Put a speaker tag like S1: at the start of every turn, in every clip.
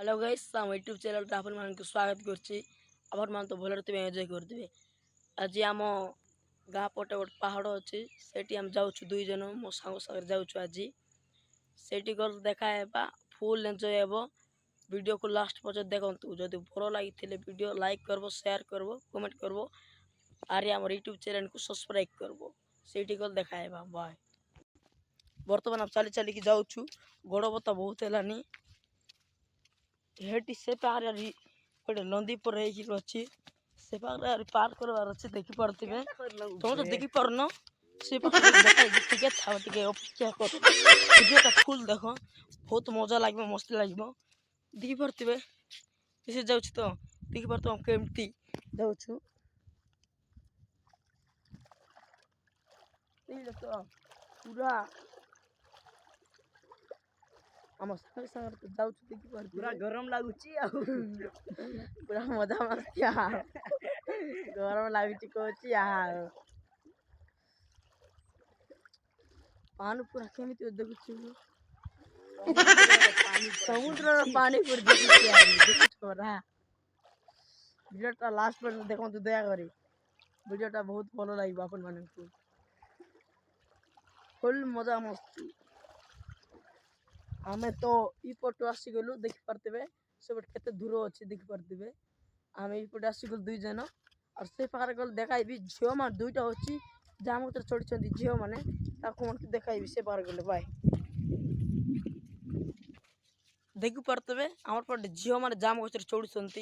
S1: Hello guys आम YouTube channel आपण मानक स्वागत करछि आपण मान तो भलर तुम एंजॉय करदिबे। आज आम गाँ पटे गोटे पहाड़ अच्छी सेठी हम जाऊँ दुई जन मो सांग सागर जाऊँ आज सेठी गल देखा फुल एंजॉय हे वीडियो को लास्ट पर्यंत देखु जदि भल लगी वीडियो लाइक करबो शेयर करबो कमेंट करबो आरे आम यूट्यूब चैनल को सब्सक्राइब करबो सेठी गल देखा बाय। बर्तमान हम चली चलिकी जाऊँ गोड़ बता बहुत है हेटी से पारे गोटे नंदीपुर अच्छी से पारे पार करवार अच्छे देखी पारे तुम तो देखी पारन से टे था टे अपेक्षा कर वीडियोटा फुल देख बहुत मजा लगे मस्ती लगे देखी पारे किसी जाऊँ तो देखी पार हम केमती जाऊँ तो पूरा आम सागे सागर तो जाऊँ देखी पार
S2: पूरा गरम लगुच
S1: पूरा मजा मस्ती गरम लगुच कह पानी पूरा केमी देखु समुद्र पानी पूरा वीडियोटा लास्ट पर देखो दया करी वीडियोटा बहुत भल लगे आपण मानक फुल मजा मस्ती आमे तो इपट आसीगलु देखी पारे से केते दूर अच्छे देखी पारे आम इपट आसीगलु दुई जन और से पार गल देखाइबी झील मान दुईटा अच्छी जहाँ मत चढ़ी झील मैंने देखाइबी से पार गले बाय देखी पारे आम पटे झील मैंने जाम गच चढ़ुंट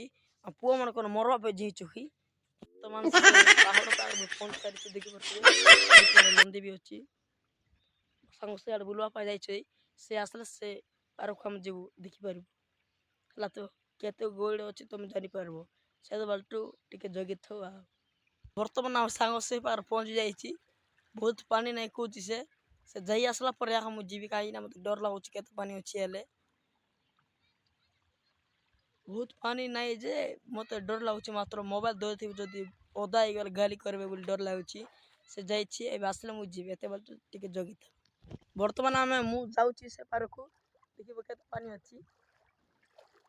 S1: पुआ मान कौन मरवा पे झी चुकी बर्तमान पहाड़ पार पहुंच सारी देखी पारे नंदी भी अच्छी सांग से बुलवा जाए से आसले से पारक हम जीव देखिपर है तो केते गोड़ अच्छी तुम जापर से बाल्टू टे जगी थो बर्तमान आम सांग से पार पहुँची जाइए बहुत पानी नहीं कौच से जाई आसला मुझे जीवी कहीं मत डर लगुच के पानी अच्छी हेले बहुत पानी नहीं जे मत डर लगुच मात्र मोबाइल धरती जदि ओदा हो गाली करेंगे बोली डर लगुच से जाइए आसले मुझे जीवी एत बाल्टू टे जगी था बर्तमान आम मुझे से पार को देखिए के पानी अच्छी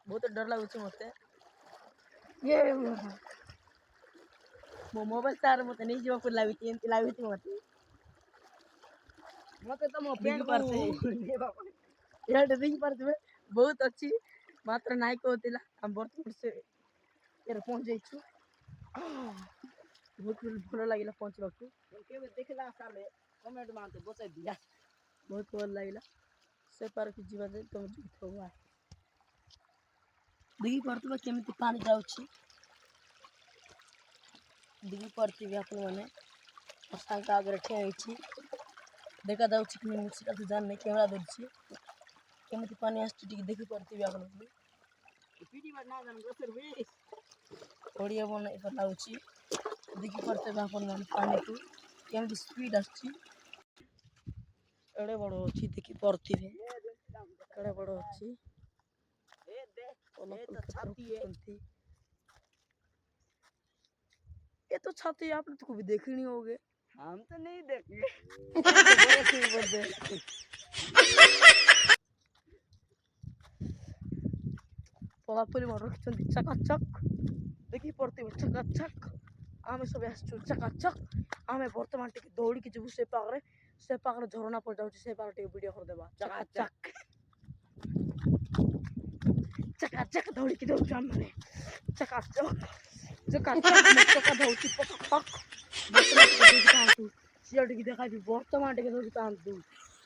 S1: बहुत डर लगुच मत ये मो मोबाइल चार मत नहीं जीवा लगे लगे मत
S2: मत तो मो पेंट
S1: देखी पारे बहुत अच्छी मात्र नाई कहला आम बर्तमान से पहुँच जाइछु बहुत भल लगे पहुँचवा
S2: देखला साले कमेंट मानते बचाई दिया
S1: बहुत भल लगे से पार की जीवा तुम हुआ देखी पारे केमी पानी जाऊँगी देखी पारे आप सांग आगे ठिया देखा जाऊँगी कि मुझे तो जान नहीं कैमरा धरछी केमी पानी आस देखी पारे आप ओडिया बन लगुच देखी पारे आप पानी को केमी स्पीड आड़े बड़ अच्छी देखी पारे एड़े बड़ अच्छी ये तो छाती आप तो भी देखनी होगे
S2: हम तो नहीं देखे
S1: पलापली मन रखी चकाचक देखी पारे चकाचक आम सब आसु चकाचक आम बर्तमान टे दौड़ की जीव से पाखे झरना पड़ जाऊँ से पाखे वीडियो करदेवा चकाचक चकाचक दौड़ की जाऊँ आम मैंने चकाचक चकाचक चका दौड़ी पक सी देखा बर्तमान टे दौड़ी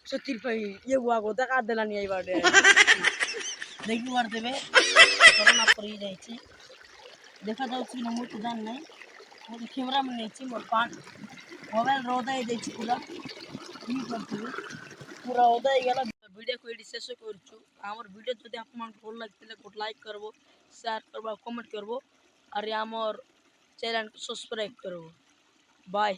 S1: से ये हुआ को देखा देलानी आई बाटे देखी पारे कोरोना पर जाइए देखा जाऊँगी ना मुझे जान नहीं मुझे कैमरा में नहीं मोर मोबाइल रोदा पूरा पूरा ओदा गला वीडियो को ये शेष कर वीडियो जब आप भल लगे गोटे लाइक करबो शेयर करबो कमेंट करबो और आमर चैनल को सब्सक्राइब करबो बाय।